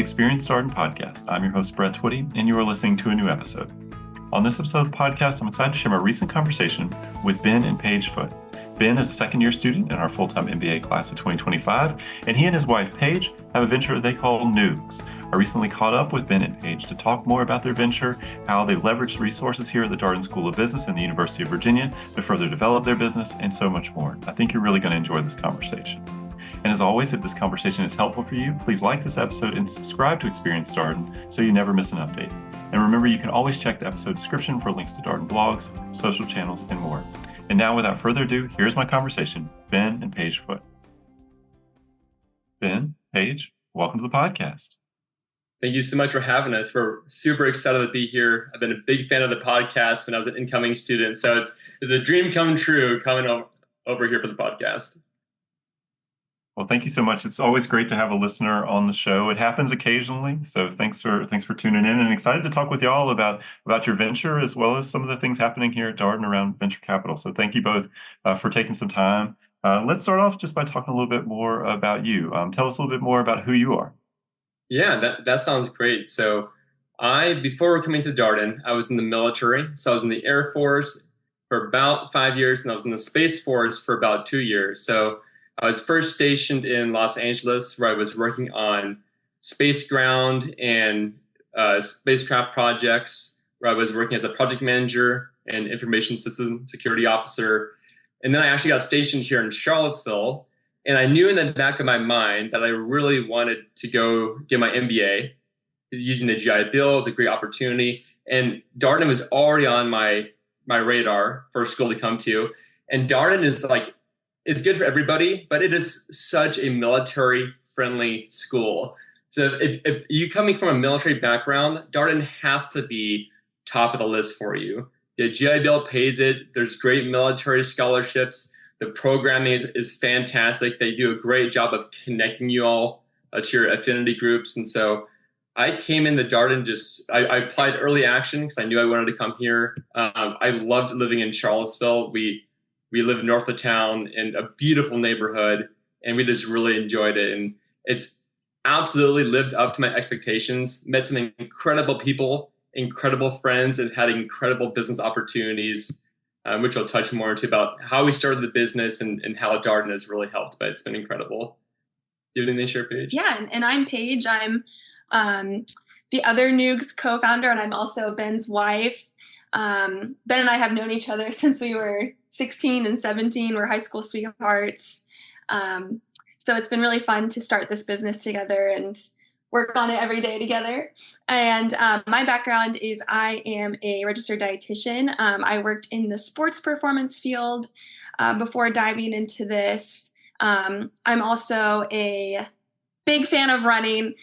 Experience Darden podcast. I'm your host, Brett Twitty, and you are listening to a new episode. On this episode of the podcast, I'm excited to share my recent conversation with Ben and Paige Foote. Ben is a second-year student in our full-time MBA class of 2025, and he and his wife, Paige, have a venture they call Noogs. I recently caught up with Ben and Paige to talk more about their venture, how they've leveraged resources here at the Darden School of Business and the University of Virginia to further develop their business, and so much more. I think you're really going to enjoy this conversation. And as always, if this conversation is helpful for you, please like this episode and subscribe to Experience Darden so you never miss an update. And remember, you can always check the episode description for links to Darden blogs, social channels, and more. And now, without further ado, here's my conversation, Ben and Paige Foote. Ben, Paige, welcome to the podcast. Thank you so much for having us. We're super excited to be here. I've been a big fan of the podcast when I was an incoming student, so it's a dream come true coming over here for the podcast. Well, thank you so much. It's always great to have a listener on the show. It happens occasionally, so thanks for tuning in, and excited to talk with y'all about your venture as well as some of the things happening here at Darden around venture capital. So thank you both for taking some time. Let's start off just by talking a little bit more about you. Tell us a little bit more about who you are. Yeah, that sounds great. So before coming to Darden, I was in the military. So I was in the Air Force for about 5 years, and I was in the Space Force for about 2 years. So I was first stationed in Los Angeles, where I was working on space ground and spacecraft projects, where I was working as a project manager and information system security officer. And then I actually got stationed here in Charlottesville. And I knew in the back of my mind that I really wanted to go get my MBA. Using the GI Bill was a great opportunity. And Darden was already on my radar for a school to come to. And Darden is it's good for everybody, but it is such a military-friendly school. So if you coming from a military background, Darden has to be top of the list for you. The GI Bill pays it. There's great military scholarships. The programming is fantastic. They do a great job of connecting you all to your affinity groups. And so I came into Darden I applied early action because I knew I wanted to come here. I loved living in Charlottesville. We live north of town in a beautiful neighborhood, and we just really enjoyed it. And it's absolutely lived up to my expectations. Met some incredible people, incredible friends, and had incredible business opportunities, which I'll touch more into about how we started the business and how Darden has really helped. But it's been incredible. Do you have anything to share, Paige? Yeah, and I'm Paige. I'm the other Noogs co-founder, and I'm also Ben's wife. Ben and I have known each other since we were 16 and 17. We're high school sweethearts. So it's been really fun to start this business together and work on it every day together. And my background is I am a registered dietitian. I worked in the sports performance field before diving into this. I'm also a big fan of running.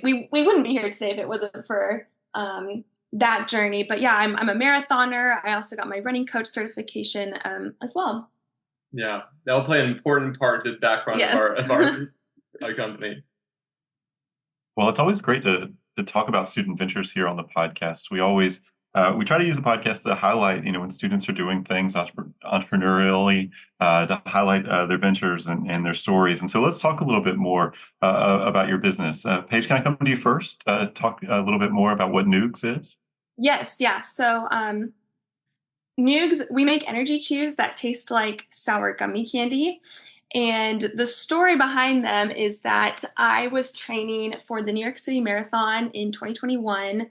We wouldn't be here today if it wasn't for that journey. But yeah, I'm a marathoner. I also got my running coach certification as well. Yeah, that will play an important part to the background of our company. Well, it's always great to talk about student ventures here on the podcast. We always we try to use the podcast to highlight, when students are doing things entrepreneurially, to highlight their ventures and their stories. And so let's talk a little bit more about your business. Paige, can I come to you first? Talk a little bit more about what Noogs is. Yes, yeah. So Noogs, we make energy chews that taste like sour gummy candy. And the story behind them is that I was training for the New York City Marathon in 2021.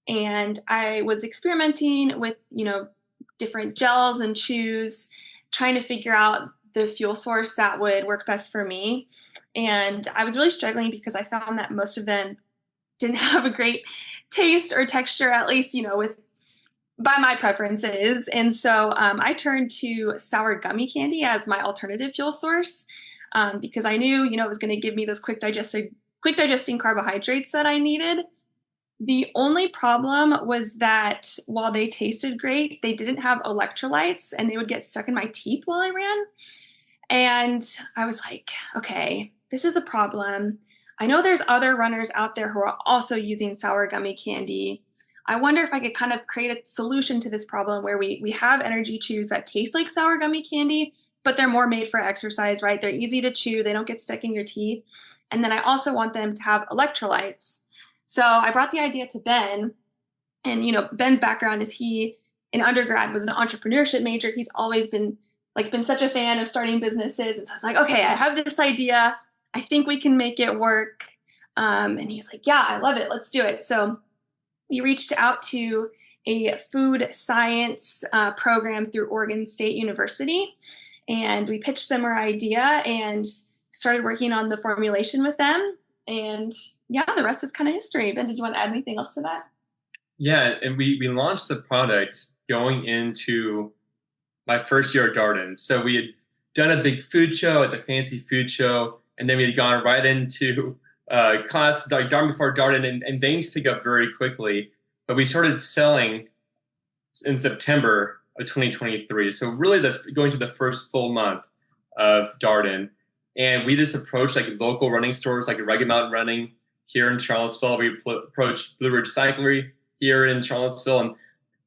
And I was experimenting with, different gels and chews, trying to figure out the fuel source that would work best for me. And I was really struggling because I found that most of them didn't have a great taste or texture, at least, by my preferences. And so I turned to sour gummy candy as my alternative fuel source because I knew, it was going to give me those quick digesting carbohydrates that I needed. The only problem was that while they tasted great, they didn't have electrolytes and they would get stuck in my teeth while I ran. And I was like, okay, this is a problem. I know there's other runners out there who are also using sour gummy candy. I wonder if I could kind of create a solution to this problem where we have energy chews that taste like sour gummy candy, but they're more made for exercise, right? They're easy to chew. They don't get stuck in your teeth. And then I also want them to have electrolytes. So I brought the idea to Ben. And, Ben's background is he, in undergrad, was an entrepreneurship major. He's always been such a fan of starting businesses. And so I was like, okay, I have this idea. I think we can make it work. And he's like, yeah, I love it. Let's do it. So we reached out to a food science program through Oregon State University. And we pitched them our idea and started working on the formulation with them. And yeah, the rest is kind of history. Ben, did you want to add anything else to that? Yeah, and we launched the product going into my first year at Darden. So we had done a big food show at the fancy food show, and then we had gone right into class like Darden before Darden, and things picked up very quickly. But we started selling in September of 2023. So really going to the first full month of Darden. And we just approached like local running stores like Rugged Mountain Running here in Charlottesville. We approached Blue Ridge Cyclery here in Charlottesville. And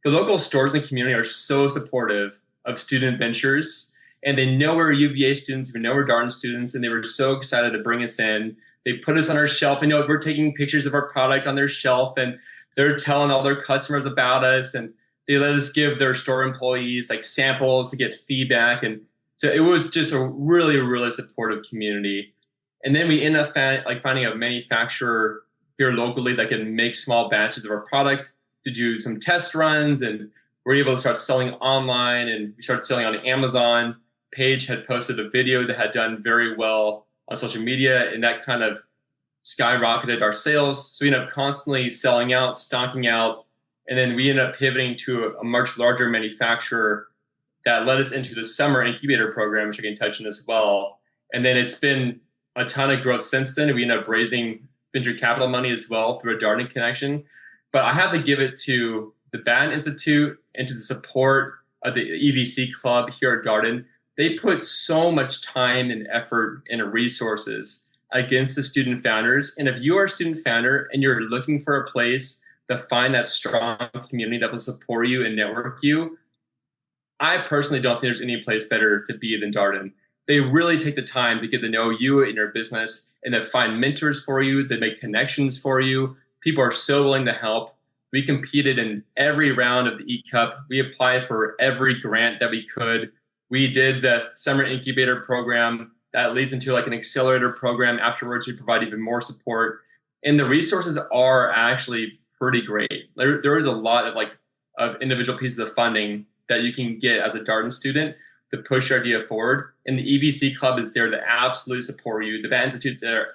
the local stores in the community are so supportive of student ventures. And they know we're UVA students, we know we're Darden students, and they were so excited to bring us in. They put us on our shelf. And we're taking pictures of our product on their shelf, and they're telling all their customers about us. And they let us give their store employees like samples to get feedback. And so it was just a really, really supportive community. And then we ended up finding a manufacturer here locally that can make small batches of our product to do some test runs. And we're able to start selling online, and we started selling on Amazon. Paige had posted a video that had done very well on social media, and that kind of skyrocketed our sales. So we ended up constantly selling out, stocking out, and then we ended up pivoting to a much larger manufacturer that led us into the summer incubator program, which I can touch on as well. And then it's been a ton of growth since then. We ended up raising venture capital money as well through a Darden connection. But I have to give it to the Batten Institute and to the support of the EVC Club here at Darden. They put so much time and effort and resources against the student founders. And if you are a student founder and you're looking for a place to find that strong community that will support you and network you, I personally don't think there's any place better to be than Darden. They really take the time to get to know you and your business, and to find mentors for you, that make connections for you. People are so willing to help. We competed in every round of the E-Cup. We applied for every grant that we could. We did the summer incubator program that leads into like an accelerator program. Afterwards, we provide even more support. And the resources are actually pretty great. There is a lot of individual pieces of funding that you can get as a Darden student to push your idea forward. And the EVC Club is there to absolutely support you. The Batten Institute's there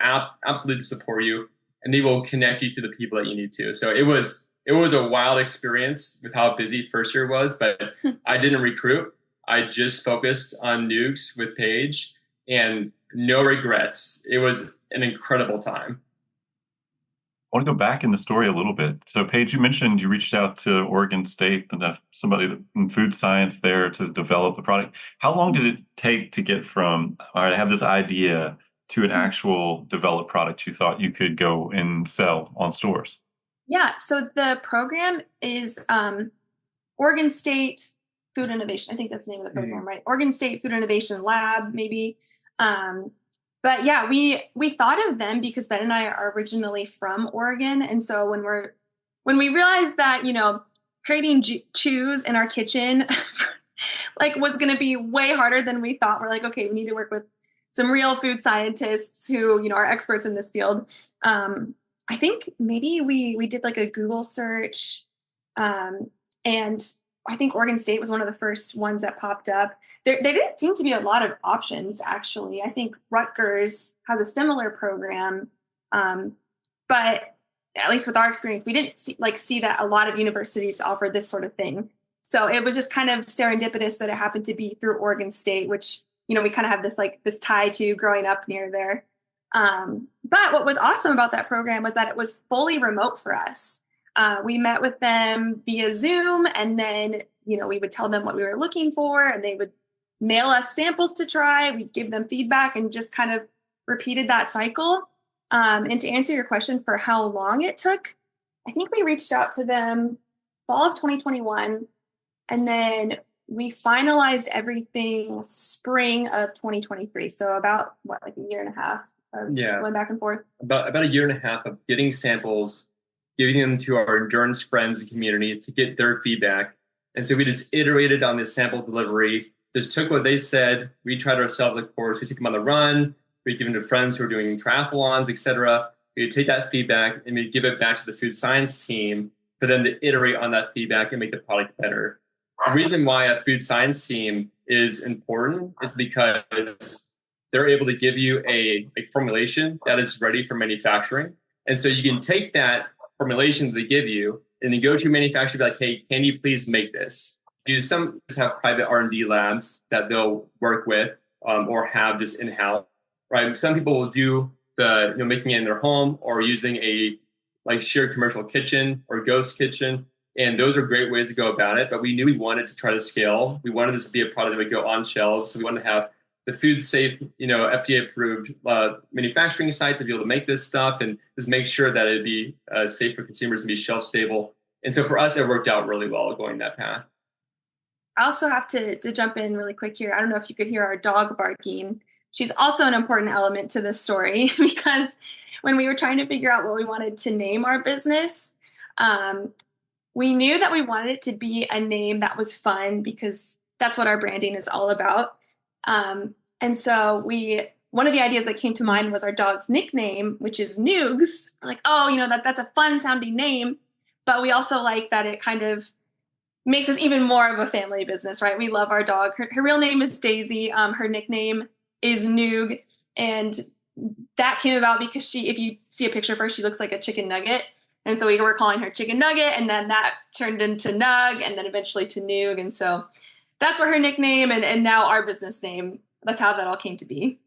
absolutely to support you, and they will connect you to the people that you need to. So it was a wild experience with how busy first year was, but I didn't recruit. I just focused on nukes with Paige, and no regrets. It was an incredible time. I want to go back in the story a little bit. So, Paige, you mentioned you reached out to Oregon State and somebody in food science there to develop the product. How long did it take to get from, all right, I have this idea, to an actual developed product you thought you could go and sell on stores? Yeah, so the program is Oregon State Food Innovation. I think that's the name of the program, right? Oregon State Food Innovation Lab, maybe. But yeah, we thought of them because Ben and I are originally from Oregon. And so when we realized that, creating chews in our kitchen was going to be way harder than we thought, we're like, okay, we need to work with some real food scientists who, are experts in this field. I think maybe we did like a Google search, and I think Oregon State was one of the first ones that popped up. There didn't seem to be a lot of options, actually. I think Rutgers has a similar program, but at least with our experience, we didn't see that a lot of universities offer this sort of thing. So it was just kind of serendipitous that it happened to be through Oregon State, which we kind of have this tie to growing up near there. But what was awesome about that program was that it was fully remote for us. We met with them via Zoom, and then, we would tell them what we were looking for, and they would mail us samples to try. We'd give them feedback and just kind of repeated that cycle. And to answer your question for how long it took, I think we reached out to them fall of 2021, and then we finalized everything spring of 2023. So about a year and a half Going back and forth. About a year and a half of getting samples, giving them to our endurance friends and community to get their feedback. And so we just iterated on this sample delivery, just took what they said. We tried ourselves, of course. We took them on the run. We'd give them to friends who were doing triathlons, et cetera. We'd take that feedback and we'd give it back to the food science team for them to iterate on that feedback and make the product better. The reason why a food science team is important is because they're able to give you a formulation that is ready for manufacturing. And so you can take that formulation that they give you and then go to your manufacturer and be like, hey, can you please make this? Some have private R&D labs that they'll work with or have just in-house, right? Some people will do making it in their home or using a shared commercial kitchen or ghost kitchen. And those are great ways to go about it. But we knew we wanted to try to scale. We wanted this to be a product that would go on shelves. So we wanted to have the food safe, FDA approved manufacturing site to be able to make this stuff and just make sure that it'd be safe for consumers and be shelf stable. And so for us, it worked out really well going that path. I also have to jump in really quick here. I don't know if you could hear our dog barking. She's also an important element to this story because when we were trying to figure out what we wanted to name our business, we knew that we wanted it to be a name that was fun because that's what our branding is all about. And so one of the ideas that came to mind was our dog's nickname, which is Noogs. We're like, that's a fun sounding name, but we also like that it kind of makes us even more of a family business, right? We love our dog. Her real name is Daisy. Her nickname is Noog. And that came about because if you see a picture of her, she looks like a chicken nugget. And so we were calling her Chicken Nugget, and then that turned into Nug, and then eventually to Noog. And so that's where her nickname and now our business name, that's how that all came to be.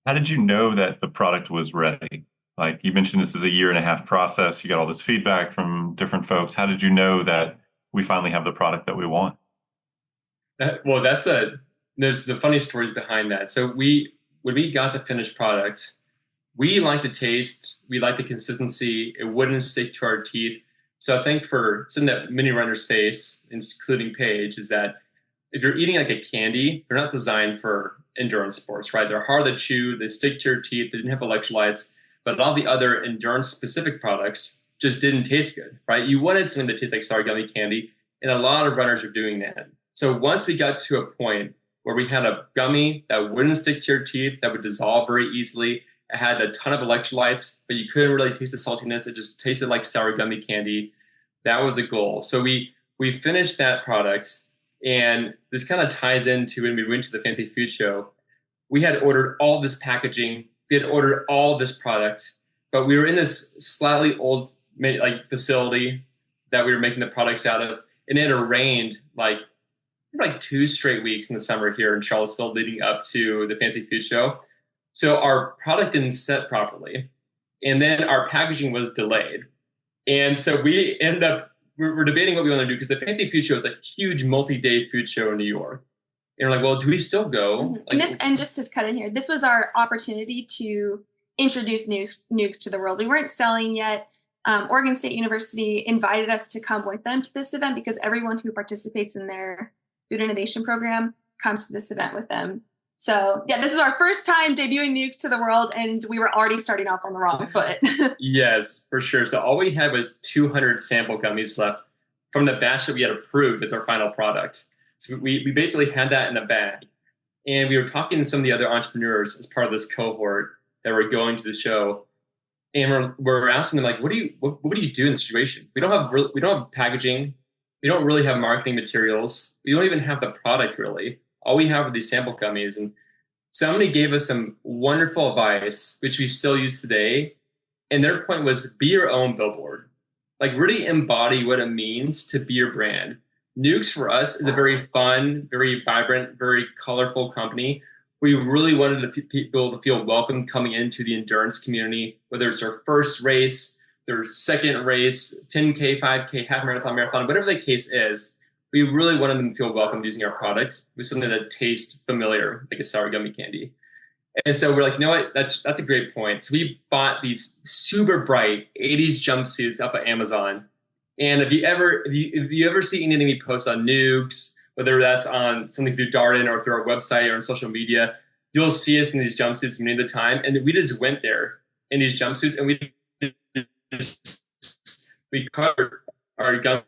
How did you know that the product was ready? Like you mentioned, this is a 1.5-year process. You got all this feedback from different folks. How did you know that we finally have the product that we want? Well, there's the funny stories behind that. So when we got the finished product, we like the taste, we like the consistency. It wouldn't stick to our teeth. So I think for something that many runners face, including Paige, is that if you're eating like a candy, they're not designed for endurance sports, right? They're hard to chew, they stick to your teeth, they didn't have electrolytes, but all the other endurance-specific products just didn't taste good, right? You wanted something that tastes like sour gummy candy, and a lot of runners are doing that. So once we got to a point where we had a gummy that wouldn't stick to your teeth, that would dissolve very easily, it had a ton of electrolytes, but you couldn't really taste the saltiness. It just tasted like sour gummy candy. That was a goal. So we finished that product, and this kind of ties into when we went to the Fancy Food Show. We had ordered all this packaging. We had ordered all this product, but we were in this slightly old facility that we were making the products out of, and it had rained like 2 straight weeks in the summer here in Charlottesville leading up to the Fancy Food Show. So our product didn't set properly, and then our packaging was delayed. And so we ended up, we're debating what we want to do because the Fancy Food Show is a huge multi-day food show in New York. And we're like, well, do we still go? Mm-hmm. And just to cut in here, this was our opportunity to introduce Noogs to the world. We weren't selling yet. Oregon State University invited us to come with them to this event because everyone who participates in their food innovation program comes to this event with them. So yeah, this is our first time debuting Noogs to the world, and we were already starting off on the wrong foot. Yes, for sure. So all we had was 200 sample gummies left from the batch that we had approved as our final product. So we basically had that in a bag. And we were talking to some of the other entrepreneurs as part of this cohort that were going to the show. And we're asking them, like, what do you do in this situation? We don't have packaging. We don't really have marketing materials. We don't even have the product really. All we have are these sample gummies. And somebody gave us some wonderful advice, which we still use today. And their point was, be your own billboard. Like, really embody what it means to be your brand. Noogs for us is a very fun, very vibrant, very colorful company. We really wanted people to feel welcome coming into the endurance community, whether it's their first race, their second race, 10K, 5K, half marathon, whatever the case is. We really wanted them to feel welcome using our product with something that tastes familiar, like a sour gummy candy. And so we're like, you know what? That's a great point. So we bought these super bright 80s jumpsuits off of Amazon. And if you ever see anything we post on Noogs, whether that's on something through Darden or through our website or on social media, you'll see us in these jumpsuits many of the time. And we just went there in these jumpsuits and we covered our gums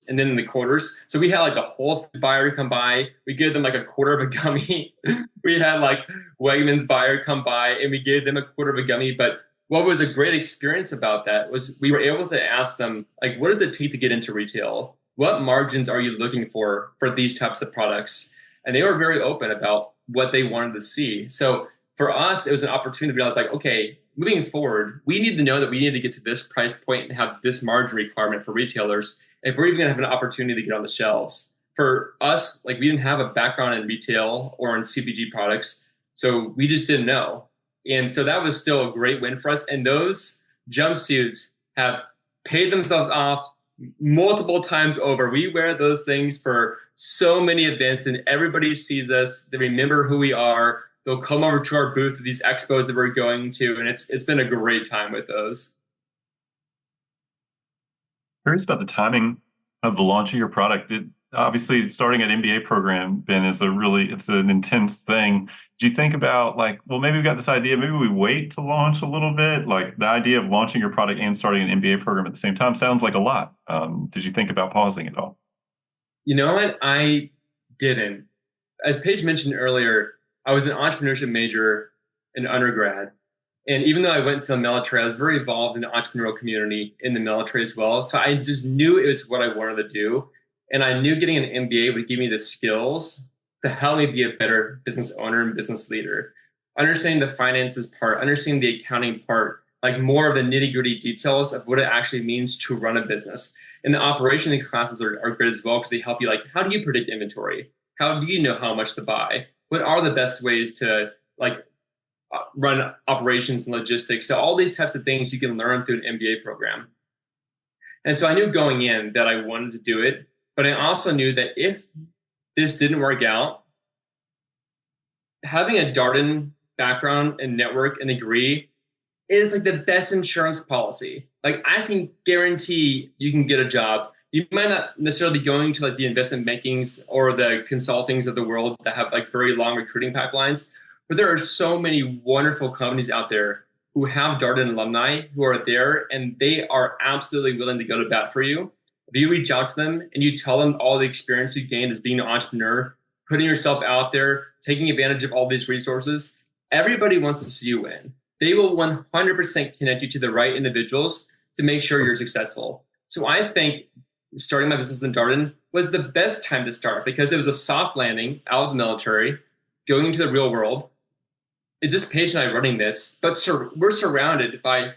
and then in the quarters. So we had like a whole buyer come by. We gave them like a quarter of a gummy. We had like Wegmans buyer come by and we gave them a quarter of a gummy. But what was a great experience about that was we were able to ask them, like, what does it take to get into retail? What margins are you looking for these types of products? And they were very open about what they wanted to see. So for us, it was an opportunity. I was like, okay, moving forward, we need to know that we need to get to this price point and have this margin requirement for retailers if we're even going to have an opportunity to get on the shelves. For us, like we didn't have a background in retail or in CPG products, so we just didn't know. And so that was still a great win for us. And those jumpsuits have paid themselves off multiple times over. We wear those things for so many events and everybody sees us. They remember who we are. They'll come over to our booth at these expos that we're going to. And it's been a great time with those. Curious about the timing of the launch of your product. Obviously, starting an MBA program, Ben, it's an intense thing. Do you think about like, well, maybe we've got this idea, maybe we wait to launch a little bit? Like the idea of launching your product and starting an MBA program at the same time sounds like a lot. Did you think about pausing at all? You know what? I didn't. As Paige mentioned earlier, I was an entrepreneurship major in undergrad. And even though I went to the military, I was very involved in the entrepreneurial community in the military as well. So I just knew it was what I wanted to do. And I knew getting an MBA would give me the skills to help me be a better business owner and business leader. Understanding the finances part, understanding the accounting part, like more of the nitty-gritty details of what it actually means to run a business. And the operation classes are good as well because they help you like, how do you predict inventory? How do you know how much to buy? What are the best ways to like run operations and logistics? So all these types of things you can learn through an MBA program. And so I knew going in that I wanted to do it, but I also knew that if this didn't work out, having a Darden background and network and degree is like the best insurance policy. Like I can guarantee you can get a job. You might not necessarily be going to like the investment bankings or the consultings of the world that have like very long recruiting pipelines, but there are so many wonderful companies out there who have Darden alumni who are there and they are absolutely willing to go to bat for you. If you reach out to them and you tell them all the experience you gained as being an entrepreneur, putting yourself out there, taking advantage of all these resources, everybody wants to see you win. They will 100% connect you to the right individuals to make sure you're successful. So I think starting my business in Darden was the best time to start because it was a soft landing out of the military, going into the real world. It's just Paige and I running this, but we're surrounded by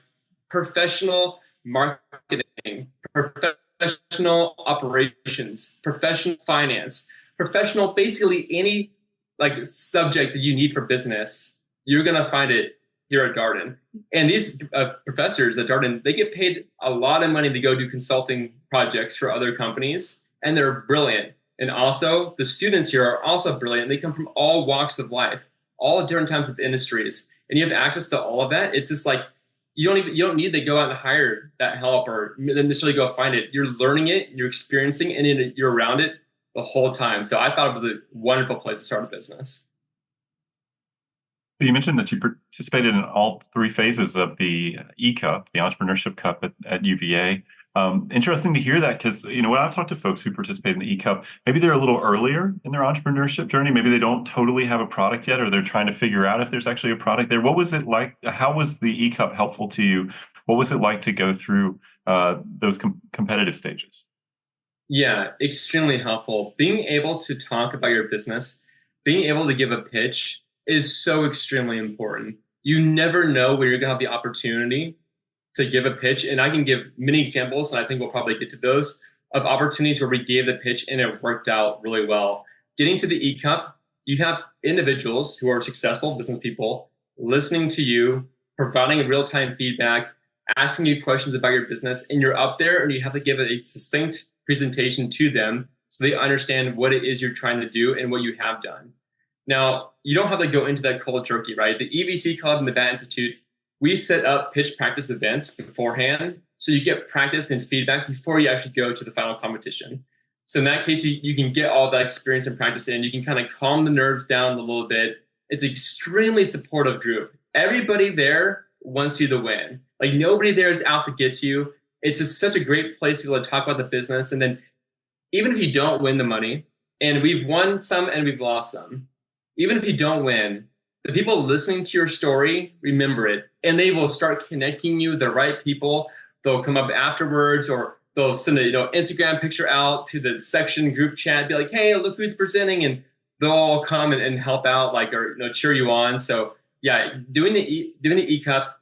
professional marketing, professional operations, professional finance, professional, basically any like subject that you need for business, you're going to find it here at Darden. And these professors at Darden, they get paid a lot of money to go do consulting projects for other companies, and they're brilliant. And also the students here are also brilliant. They come from all walks of life, all different types of industries, and you have access to all of that. It's just like you don't need to go out and hire that help or necessarily go find it. You're learning it, you're experiencing it, and you're around it the whole time. So I thought it was a wonderful place to start a business. So you mentioned that you participated in all three phases of the E-Cup, the Entrepreneurship Cup at UVA. Interesting to hear that because, when I've talked to folks who participate in the E-Cup, maybe they're a little earlier in their entrepreneurship journey. Maybe they don't totally have a product yet, or they're trying to figure out if there's actually a product there. What was it like? How was the E-Cup helpful to you? What was it like to go through those competitive stages? Yeah, extremely helpful. Being able to talk about your business, being able to give a pitch is so extremely important. You never know where you're going to have the opportunity to give a pitch. And I can give many examples, and I think we'll probably get to those, of opportunities where we gave the pitch and it worked out really well. Getting to the E-Cup, you have individuals who are successful business people listening to you, providing real-time feedback, asking you questions about your business, and you're up there and you have to give a succinct presentation to them so they understand what it is you're trying to do and what you have done. Now, you don't have to go into that cold turkey, right? The EVC Club and the BAT Institute, we set up pitch practice events beforehand so you get practice and feedback before you actually go to the final competition. So in that case, you can get all that experience and practice in. You can kind of calm the nerves down a little bit it's an extremely supportive group. Everybody there wants you to win. Like nobody there is out to get you. It's just such a great place to be able to talk about the business. And then even if you don't win the money, and we've won some and we've lost some, even if you don't win, the people listening to your story remember it, and they will start connecting you with the right people. They'll come up afterwards, or they'll send a Instagram picture out to the section group chat, be like, "Hey, look who's presenting," and they'll all come and help out, like, or cheer you on. So yeah, doing the e-cup,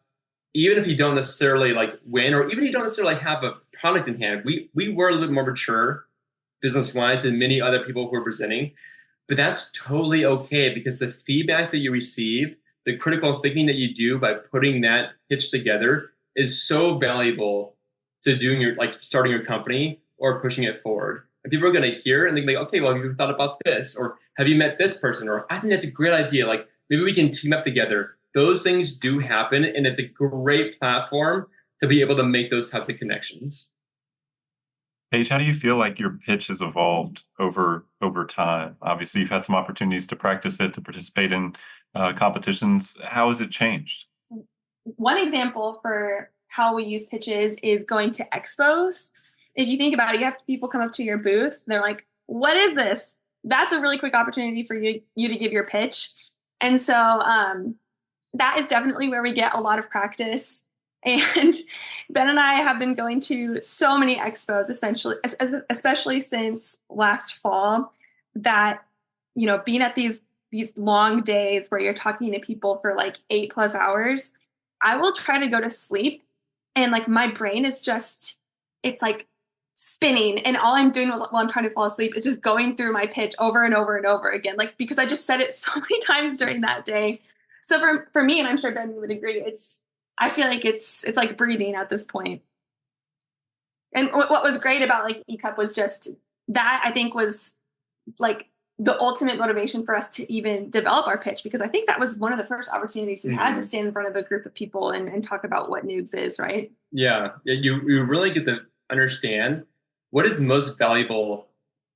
even if you don't necessarily like win, or even if you don't necessarily have a product in hand, we were a little bit more mature business wise than many other people who are presenting. But that's totally okay, because the feedback that you receive, the critical thinking that you do by putting that pitch together is so valuable to doing starting your company or pushing it forward. And people are going to hear and they're like, okay, well, have you thought about this? Or have you met this person? Or I think that's a great idea. Like maybe we can team up together. Those things do happen, and it's a great platform to be able to make those types of connections. Paige, how do you feel like your pitch has evolved over time? Obviously, you've had some opportunities to practice it, to participate in competitions. How has it changed? One example for how we use pitches is going to expos. If you think about it, you have people come up to your booth. They're like, "What is this?" That's a really quick opportunity for you to give your pitch. And so that is definitely where we get a lot of practice. And Ben and I have been going to so many expos, especially since last fall, that, being at these long days where you're talking to people for like 8+ hours, I will try to go to sleep and like my brain is it's like spinning. And all I'm doing while I'm trying to fall asleep is just going through my pitch over and over and over again, like because I just said it so many times during that day. So for me, and I'm sure Ben would agree, I feel like it's like breathing at this point. And what was great about like e-cup was just that, I think, was like the ultimate motivation for us to even develop our pitch, because I think that was one of the first opportunities we had to stand in front of a group of people and talk about what Noogs is, right? Yeah. You really get to understand what is most valuable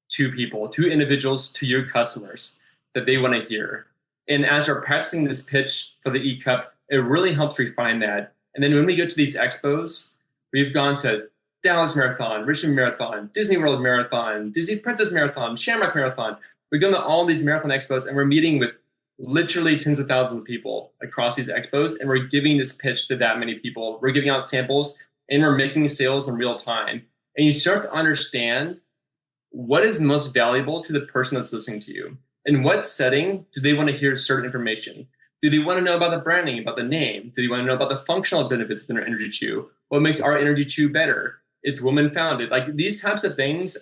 to people, to individuals, to your customers that they want to hear. And as you're practicing this pitch for the e-cup, it really helps refine that. And then when we go to these expos, we've gone to Dallas Marathon, Richmond Marathon, Disney World Marathon, Disney Princess Marathon, Shamrock Marathon. We've gone to all these marathon expos, and we're meeting with literally tens of thousands of people across these expos, and we're giving this pitch to that many people. We're giving out samples, and we're making sales in real time. And you start to understand what is most valuable to the person that's listening to you. In what setting do they want to hear certain information? Do they want to know about the branding, about the name? Do they want to know about the functional benefits of their energy chew? What makes our energy chew better? It's woman founded. Like these types of things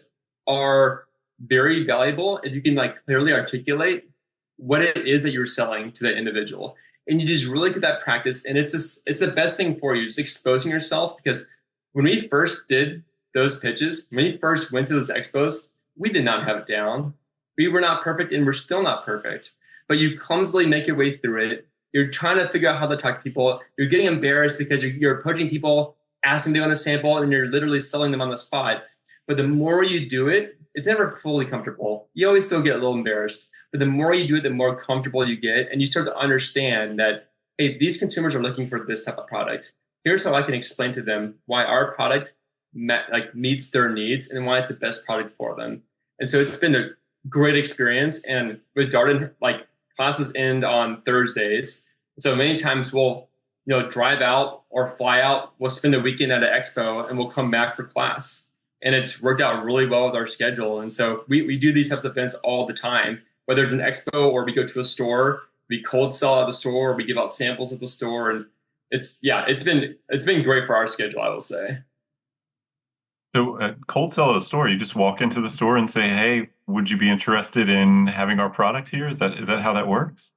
are very valuable if you can like clearly articulate what it is that you're selling to that individual. And you just really get that practice. And it's the best thing for you, just exposing yourself. Because when we first did those pitches, when we first went to those expos, we did not have it down. We were not perfect, and we're still not perfect. But you clumsily make your way through it. You're trying to figure out how to talk to people. You're getting embarrassed because you're approaching people, asking them to go on a sample, and you're literally selling them on the spot. But the more you do it, it's never fully comfortable. You always still get a little embarrassed. But the more you do it, the more comfortable you get. And you start to understand that, hey, these consumers are looking for this type of product. Here's how I can explain to them why our product meets their needs and why it's the best product for them. And so it's been a great experience. And with Darden, classes end on Thursdays. So many times we'll drive out or fly out. We'll spend a weekend at an expo and we'll come back for class. And it's worked out really well with our schedule. And so we do these types of events all the time, whether it's an expo or we go to a store, we cold sell at the store, or we give out samples at the store. And it's been great for our schedule, I will say. So cold sell at a store, you just walk into the store and say, "Hey, would you be interested in having our product here?" Is that how that works?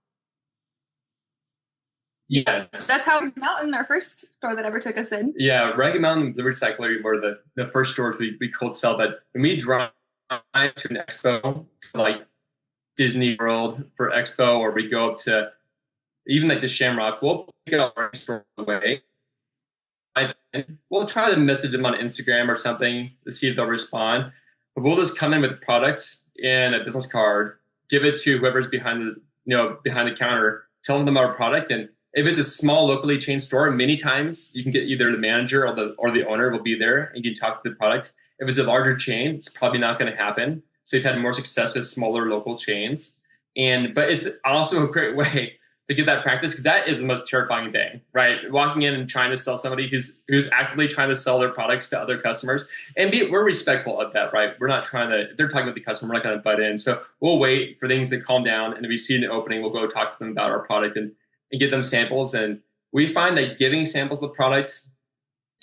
Yes. That's how Rocky Mountain, our first store that ever took us in. Yeah, Rocky Mountain, the recycler, were the first stores we cold sell. But when we drive to an expo, like Disney World for expo, or we go up to even like the Shamrock, we'll pick it up our store away. We'll try to message them on Instagram or something to see if they'll respond. But we'll just come in with the product and a business card, give it to whoever's behind behind the counter, telling them about our product. And if it's a small locally chain store, many times you can get either the manager or the owner will be there and you can talk to the product. If it's a larger chain, it's probably not going to happen. So we've had more success with smaller local chains. But it's also a great way to get that practice, because that is the most terrifying thing, right? Walking in and trying to sell somebody who's actively trying to sell their products to other customers, and we're respectful of that, right? We're not trying to, if they're talking with the customer, we're not going to butt in. So we'll wait for things to calm down, and if we see an opening, we'll go talk to them about our product and get them samples. And we find that giving samples of the product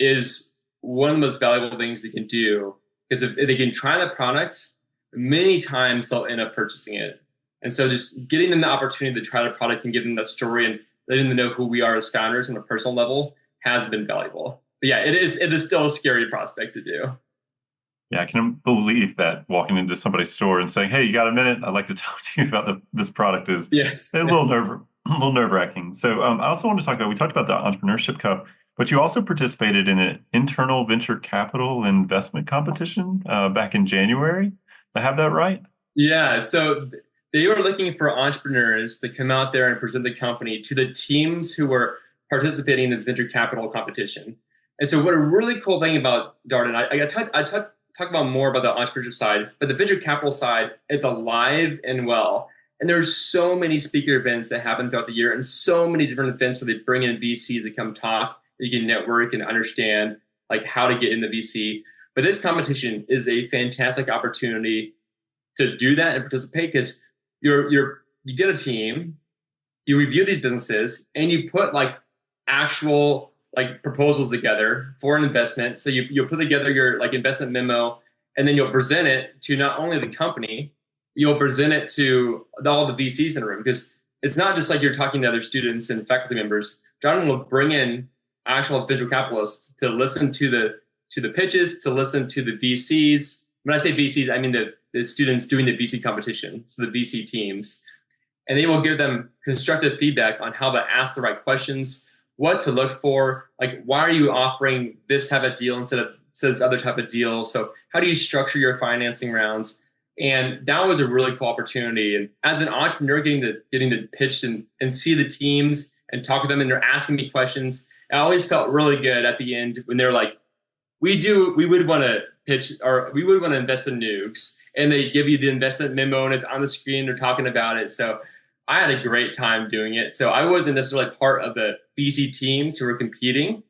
is one of the most valuable things we can do, because if they can try the product, many times they'll end up purchasing it. And so just getting them the opportunity to try the product and giving them that story and letting them know who we are as founders on a personal level has been valuable. But yeah, it is still a scary prospect to do. Yeah, I can believe that walking into somebody's store and saying, "Hey, you got a minute? I'd like to talk to you about this product," is a little nerve-wracking. So I also want to talk about, we talked about the Entrepreneurship Cup, but you also participated in an internal venture capital investment competition back in January. Do I have that right? Yeah, so they were looking for entrepreneurs to come out there and present the company to the teams who were participating in this venture capital competition. And so what a really cool thing about Darden, I talk about more about the entrepreneurship side, but the venture capital side is alive and well. And there's so many speaker events that happen throughout the year, and so many different events where they bring in VCs to come talk. You can network and understand like how to get in the VC. But this competition is a fantastic opportunity to do that and participate, because you get a team, you review these businesses, and you put like actual like proposals together for an investment. So you'll put together your like investment memo, and then you'll present it to not only the company, you'll present it to all the VCs in the room, because it's not just like you're talking to other students and faculty members. Darden will bring in actual venture capitalists to listen to the pitches, to listen to the VCs. When I say VCs, I mean the students doing the VC competition, so the VC teams. And they will give them constructive feedback on how to ask the right questions, what to look for, like why are you offering this type of deal instead of this other type of deal? So how do you structure your financing rounds? And that was a really cool opportunity. And as an entrepreneur, getting the pitch and see the teams and talk to them, and they're asking me questions, I always felt really good at the end when they're like, we would want to pitch, or we would want to invest in nukes. And they give you the investment memo, and it's on the screen, they're talking about it. So I had a great time doing it. So I wasn't necessarily part of the VC teams who were competing.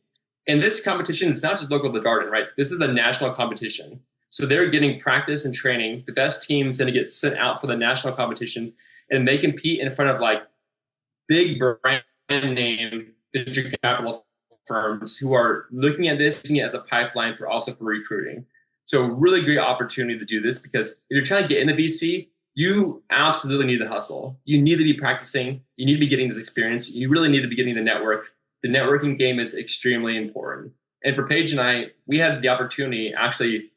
And this competition is not just local to Darden, right? This is a national competition. So they're getting practice and training. The best teams then get sent out for the national competition, and they compete in front of like big brand name venture capital firms who are looking at this, using it as a pipeline for recruiting. So really great opportunity to do this, because if you're trying to get in the VC, you absolutely need to hustle. You need to be practicing. You need to be getting this experience. You really need to be getting the network. The networking game is extremely important. And for Paige and I, we had the opportunity, actually,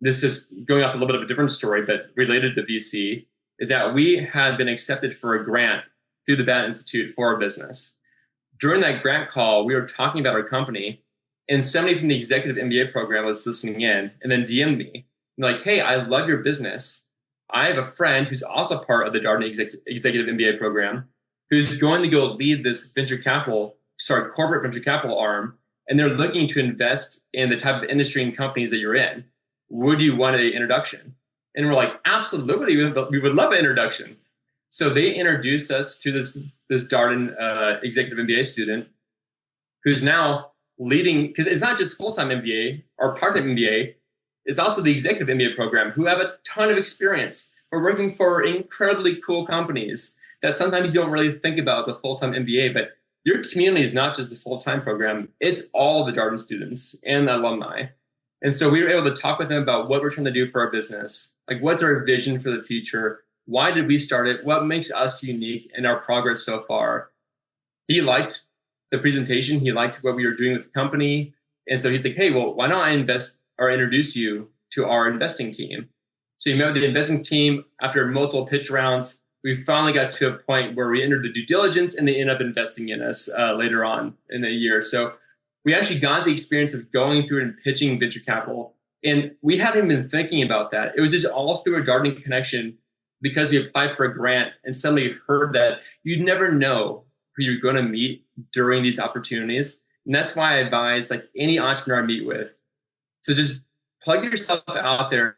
this is going off a little bit of a different story, but related to VC, is that we had been accepted for a grant through the Bat Institute for our business. During that grant call, we were talking about our company, and somebody from the executive MBA program was listening in and then DM'd me. Like, hey, I love your business. I have a friend who's also part of the Darden executive MBA program who's going to go lead this corporate venture capital arm, and they're looking to invest in the type of industry and companies that you're in. Would you want an introduction? And we're like, absolutely, we would love an introduction. So they introduced us to this Darden executive MBA student who's now leading, because it's not just full-time MBA or part-time MBA, it's also the executive MBA program, who have a ton of experience. We're working for incredibly cool companies that sometimes you don't really think about as a full-time MBA, but your community is not just the full-time program, it's all the Darden students and the alumni. And so we were able to talk with them about what we're trying to do for our business, like what's our vision for the future, why did we start it, what makes us unique, and our progress so far. He liked the presentation, he liked what we were doing with the company, and so he's like, hey, well, why don't I introduce you to our investing team? So you met with the investing team. After multiple pitch rounds, we finally got to a point where we entered the due diligence, and they ended up investing in us later on in the year. So we actually got the experience of going through and pitching venture capital. And we hadn't been thinking about that. It was just all through a Darden connection. because you applied for a grant and somebody heard that, you'd never know who you're going to meet during these opportunities. And that's why I advise like any entrepreneur I meet with, so just plug yourself out there.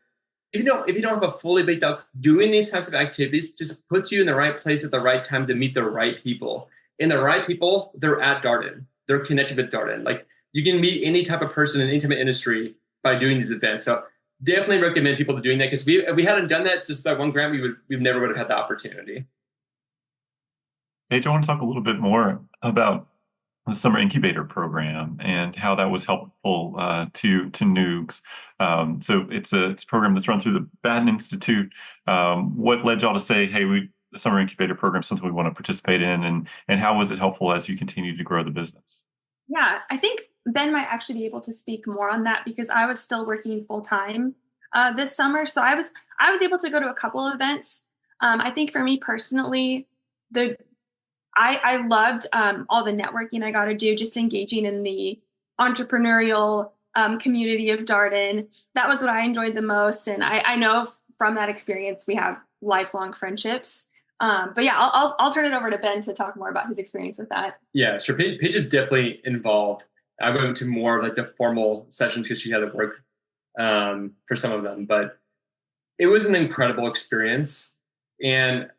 If you don't have a fully baked out, doing these types of activities just puts you in the right place at the right time to meet the right people. And the right people, they're at Darden. They're connected with Darden. Like you can meet any type of person in the intimate industry by doing these events. So definitely recommend people to doing that, because if we hadn't done that, just that one grant, we never would have had the opportunity. Paige, I want to talk a little bit more about the summer incubator program and how that was helpful to Noogs. So it's a program that's run through the Batten Institute. What led y'all to say, hey, the summer incubator program is something we want to participate in, and how was it helpful as you continue to grow the business? Yeah, I think Ben might actually be able to speak more on that, because I was still working full time this summer, so I was able to go to a couple of events. I think for me personally, I loved all the networking I got to do, just engaging in the entrepreneurial community of Darden. That was what I enjoyed the most, and I know from that experience we have lifelong friendships. But yeah, I'll turn it over to Ben to talk more about his experience with that. Yeah, sure. Paige is definitely involved. I went to more of like the formal sessions because she had to work for some of them, but it was an incredible experience. And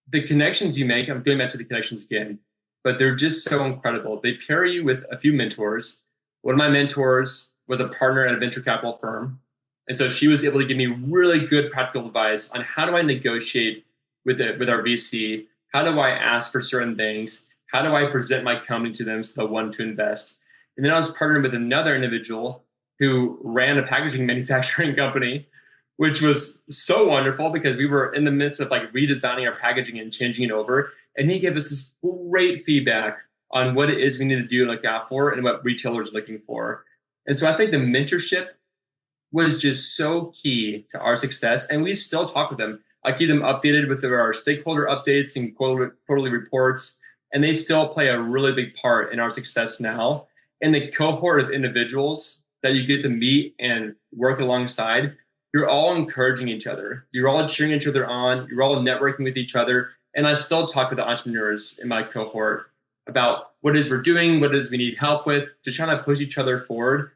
the connections you make, I'm going back to the connections again, but they're just so incredible. They pair you with a few mentors. One of my mentors was a partner at a venture capital firm. And so she was able to give me really good practical advice on how do I negotiate with our VC? How do I ask for certain things? How do I present my company to them so they'll want to invest? And then I was partnered with another individual who ran a packaging manufacturing company, which was so wonderful because we were in the midst of like redesigning our packaging and changing it over. And he gave us this great feedback on what it is we need to do and look out for and what retailers are looking for. And so I think the mentorship was just so key to our success. And we still talk with them. I keep them updated with our stakeholder updates and quarterly reports. And they still play a really big part in our success now. And the cohort of individuals that you get to meet and work alongside, you're all encouraging each other. You're all cheering each other on. You're all networking with each other. And I still talk with the entrepreneurs in my cohort about what it is we're doing, what it is we need help with, to try to push each other forward.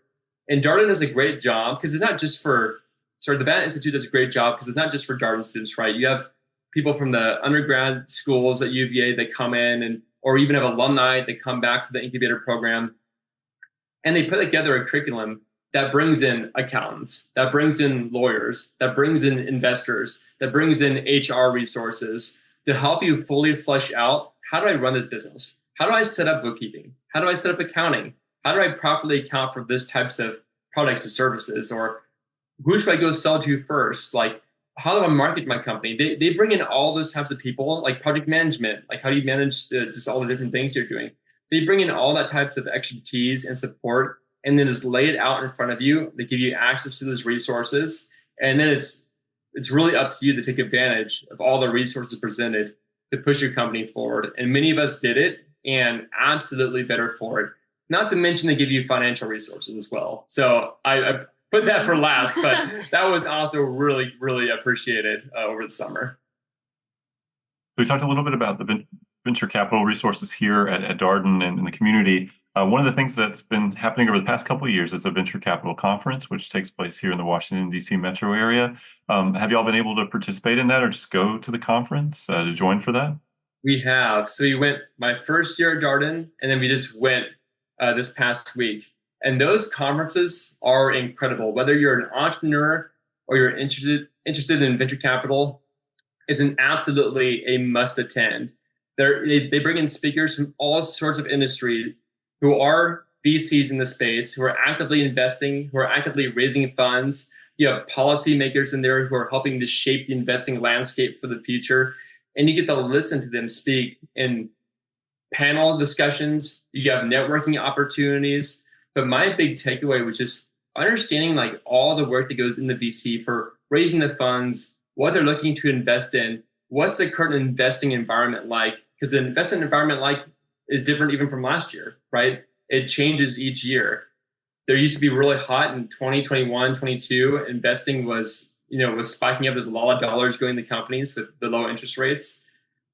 And Darden does a great job because it's not just the Batten Institute does a great job because it's not just for Darden students, right? You have people from the undergrad schools at UVA that come in, or even have alumni that come back to the incubator program. And they put together a curriculum that brings in accountants, that brings in lawyers, that brings in investors, that brings in HR resources to help you fully flesh out, how do I run this business? How do I set up bookkeeping? How do I set up accounting? How do I properly account for this types of products and services? Or who should I go sell to first? Like, how do I market my company? They bring in all those types of people, like project management, like how do you manage just all the different things you're doing? They bring in all that types of expertise and support, and then just lay it out in front of you. They give you access to those resources. And then it's really up to you to take advantage of all the resources presented to push your company forward. And many of us did it and absolutely better for it. Not to mention they give you financial resources as well. So I put that for last, but that was also really, really appreciated over the summer. We talked a little bit about the venture capital resources here at Darden and in the community. One of the things that's been happening over the past couple of years is a venture capital conference, which takes place here in the Washington, D.C. metro area. Have you all been able to participate in that or just go to the conference to join for that? We have. So we went my first year at Darden, and then we just went this past week. And those conferences are incredible. Whether you're an entrepreneur or you're interested in venture capital, it's absolutely a must attend. They bring in speakers from all sorts of industries who are VCs in the space, who are actively investing, who are actively raising funds. You have policymakers in there who are helping to shape the investing landscape for the future. And you get to listen to them speak in panel discussions. You have networking opportunities. But my big takeaway was just understanding like all the work that goes in the VC for raising the funds, what they're looking to invest in, what's the current investing environment like? Because the investment environment is different even from last year, right? It changes each year. There used to be really hot in 2021, 22. Investing was was spiking up. There's a lot of dollars going to companies with the low interest rates.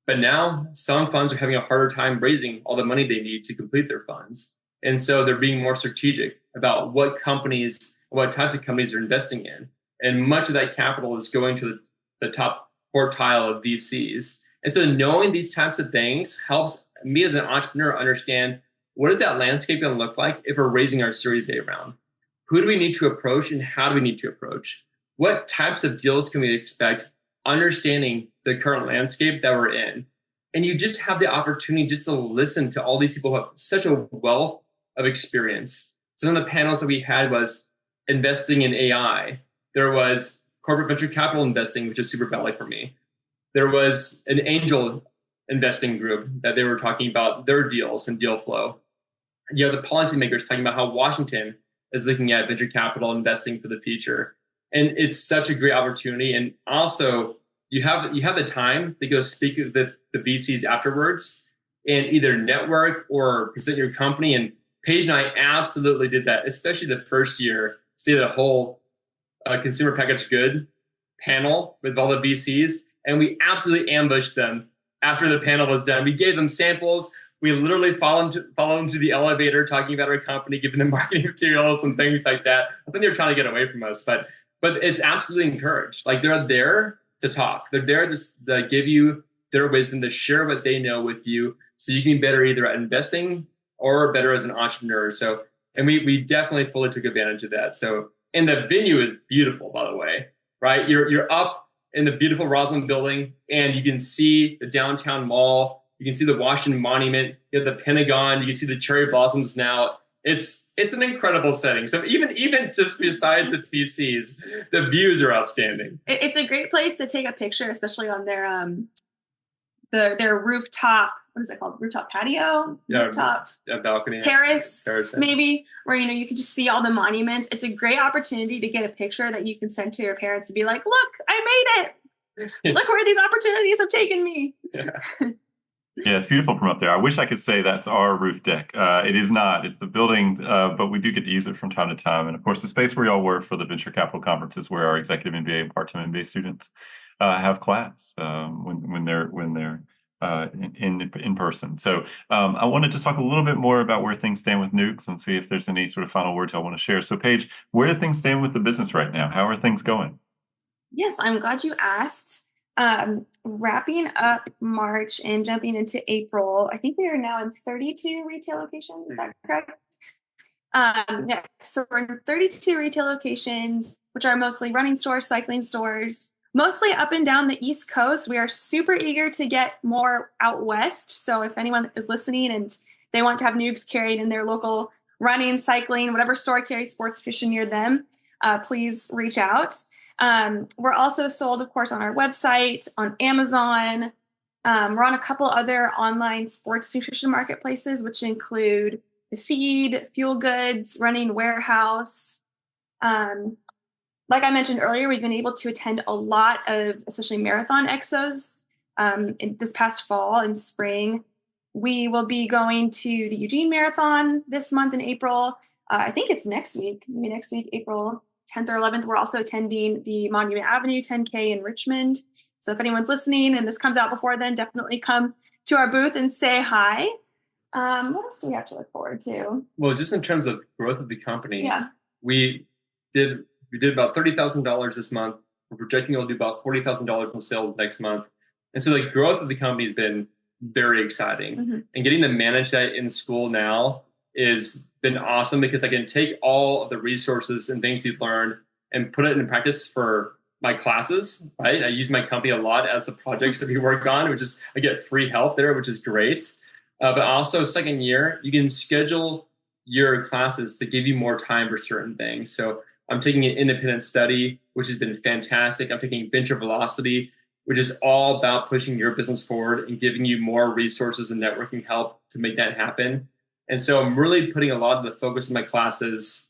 But now some funds are having a harder time raising all the money they need to complete their funds. And so they're being more strategic about what types of companies they're investing in. And much of that capital is going to the top quartile of VCs. And so knowing these types of things helps me as an entrepreneur understand, what is that landscape going to look like if we're raising our Series A round? Who do we need to approach and how do we need to approach? What types of deals can we expect? Understanding the current landscape that we're in. And you just have the opportunity just to listen to all these people who have such a wealth of experience. Some of the panels that we had was investing in AI. There was corporate venture capital investing, which is super valuable for me. There was an angel investing group that they were talking about their deals and deal flow. You have the policymakers talking about how Washington is looking at venture capital investing for the future. And it's such a great opportunity. And also, you have the time to go speak with the VCs afterwards and either network or present your company. And Paige and I absolutely did that, especially the first year. See the whole consumer packaged good panel with all the VCs. And we absolutely ambushed them after the panel was done. We gave them samples. We literally followed them to the elevator, talking about our company, giving them marketing materials and things like that. I think they were trying to get away from us, but it's absolutely encouraged. Like, they're there to talk. They're there to give you their wisdom, to share what they know with you, so you can be better either at investing or better as an entrepreneur. So, and we definitely fully took advantage of that. So, and the venue is beautiful, by the way, right? You're up in the beautiful Roslyn building, and you can see the downtown mall. You can see the Washington Monument. You have the Pentagon. You can see the cherry blossoms now. It's an incredible setting. So even just besides the PCs, the views are outstanding. It's a great place to take a picture, especially on their rooftop. What is it called? Rooftop patio? Yeah, rooftop balcony. Terrace, yeah. Maybe, where you can just see all the monuments. It's a great opportunity to get a picture that you can send to your parents and be like, "Look, I made it! Look where these opportunities have taken me." Yeah. Yeah, it's beautiful from up there. I wish I could say that's our roof deck. It is not. It's the building, but we do get to use it from time to time. And of course, the space where y'all were for the venture capital conferences, where our executive MBA and part-time MBA students have class when they're in person. So I want to just talk a little bit more about where things stand with Nukes and see if there's any sort of final words I want to share. So Paige, where do things stand with the business right now? How are things going? Yes, I'm glad you asked. Wrapping up March and jumping into April, I think we are now in 32 retail locations. Is that correct? Yeah, so we're in 32 retail locations, which are mostly running stores, cycling stores, mostly up and down the East Coast. We are super eager to get more out west. So if anyone is listening and they want to have Nukes carried in their local running, cycling, whatever store carries sports nutrition near them, please reach out. We're also sold, of course, on our website, on Amazon. We're on a couple other online sports nutrition marketplaces, which include The Feed, Fuel Goods, Running Warehouse. Like I mentioned earlier, we've been able to attend a lot of, especially marathon expos in this past fall and spring. We will be going to the Eugene Marathon this month in April. I think it's next week, April 10th or 11th. We're also attending the Monument Avenue 10K in Richmond. So if anyone's listening and this comes out before then, definitely come to our booth and say hi. What else do we have to look forward to? Well, just in terms of growth of the company, yeah, we did about $30,000 this month. We're projecting we'll do about $40,000 in sales next month. And so the growth of the company has been very exciting. Mm-hmm. And getting to manage that in school now is been awesome, because I can take all of the resources and things you've learned and put it into practice for my classes, right? I use my company a lot as the projects that we work on, which is, I get free help there, which is great. But also second year, you can schedule your classes to give you more time for certain things. So I'm taking an independent study, which has been fantastic. I'm taking Venture Velocity, which is all about pushing your business forward and giving you more resources and networking help to make that happen. And so I'm really putting a lot of the focus in my classes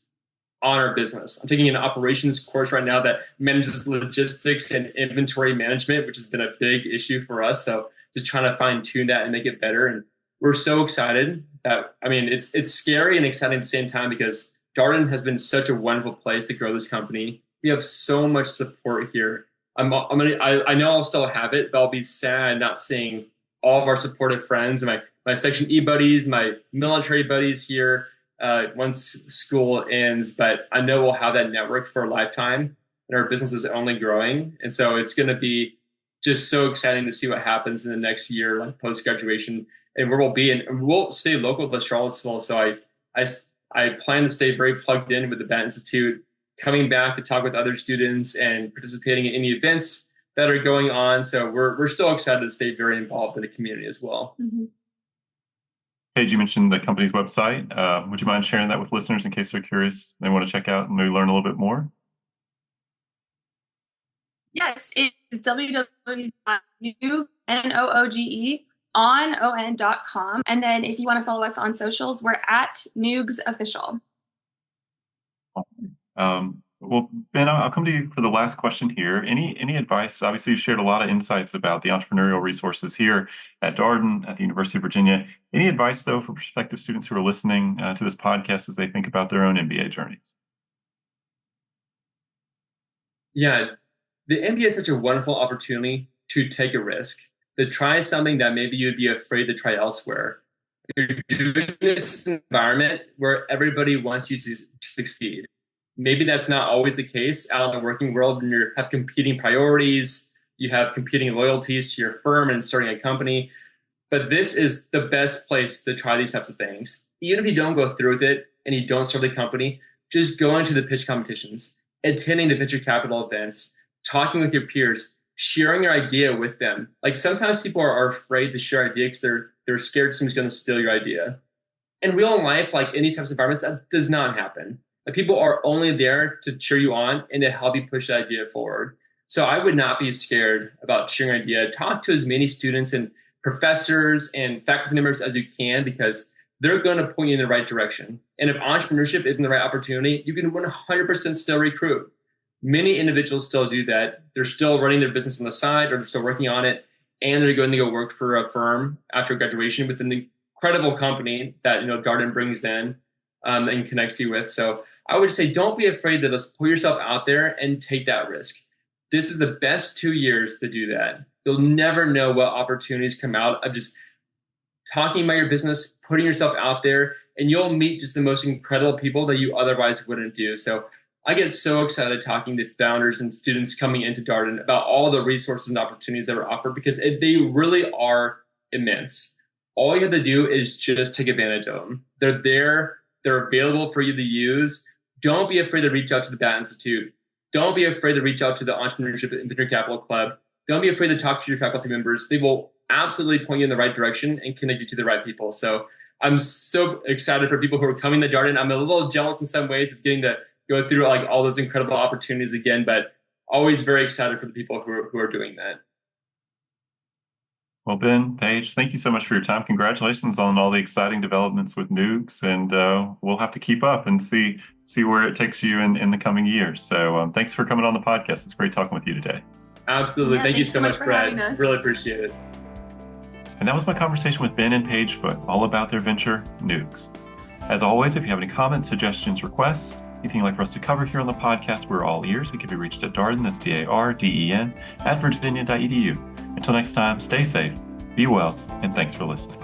on our business. I'm taking an operations course right now that manages logistics and inventory management, which has been a big issue for us. So just trying to fine tune that and make it better. And we're so excited that, I mean, it's scary and exciting at the same time, because Darden has been such a wonderful place to grow this company. We have so much support here. I know I'll still have it, but I'll be sad not seeing all of our supportive friends and my Section E buddies, my military buddies here once school ends. But I know we'll have that network for a lifetime, and our business is only growing. And so it's going to be just so exciting to see what happens in the next year, like post graduation, and where we'll be. And we'll stay local to Charlottesville. So I plan to stay very plugged in with the Bat Institute, coming back to talk with other students and participating in any events that are going on. So we're still excited to stay very involved in the community as well. Mm-hmm. Paige, you mentioned the company's website. Would you mind sharing that with listeners in case they're curious, they want to check out and maybe learn a little bit more? Yes, it's www.nooge.com. And then if you want to follow us on socials, we're at Noogs Official. Well, Ben, I'll come to you for the last question here. Any advice? Obviously, you shared a lot of insights about the entrepreneurial resources here at Darden, at the University of Virginia. Any advice, though, for prospective students who are listening to this podcast as they think about their own MBA journeys? Yeah, the MBA is such a wonderful opportunity to take a risk, to try something that maybe you'd be afraid to try elsewhere. You're doing this environment where everybody wants you to succeed. Maybe that's not always the case out in the working world when you have competing priorities, you have competing loyalties to your firm and starting a company. But this is the best place to try these types of things. Even if you don't go through with it and you don't start the company, just going to the pitch competitions, attending the venture capital events, talking with your peers, sharing your idea with them. Like sometimes people are afraid to share ideas because they're scared someone's going to steal your idea. In real life, like in these types of environments, that does not happen. Like people are only there to cheer you on and to help you push the idea forward. So I would not be scared about sharing an idea. Talk to as many students and professors and faculty members as you can, because they're going to point you in the right direction. And if entrepreneurship isn't the right opportunity, you can 100% still recruit. Many individuals still do that. They're still running their business on the side, or they're still working on it, and they're going to go work for a firm after graduation with an incredible company that Darden brings in and connects you with. So I would say don't be afraid to just put yourself out there and take that risk. This is the best 2 years to do that. You'll never know what opportunities come out of just talking about your business, putting yourself out there, and you'll meet just the most incredible people that you otherwise wouldn't do. So I get so excited talking to founders and students coming into Darden about all the resources and opportunities that are offered, because they really are immense. All you have to do is just take advantage of them. They're there. They're available for you to use. Don't be afraid to reach out to the Bat Institute. Don't be afraid to reach out to the Entrepreneurship and Venture Capital Club. Don't be afraid to talk to your faculty members. They will absolutely point you in the right direction and connect you to the right people. So I'm so excited for people who are coming to Darden. I'm a little jealous in some ways of getting to go through like all those incredible opportunities again, but always very excited for the people who are doing that. Well, Ben, Paige, thank you so much for your time. Congratulations on all the exciting developments with Noogs, and we'll have to keep up and see where it takes you in the coming years. So thanks for coming on the podcast. It's great talking with you today. Absolutely. Yeah, thank you so much, Brad. Us. Really appreciate it. And that was my conversation with Ben and Paige Foote, all about their venture, Noogs. As always, if you have any comments, suggestions, requests, anything you'd like for us to cover here on the podcast, we're all ears. We can be reached at Darden, that's DARDEN, at virginia.edu. Until next time, stay safe, be well, and thanks for listening.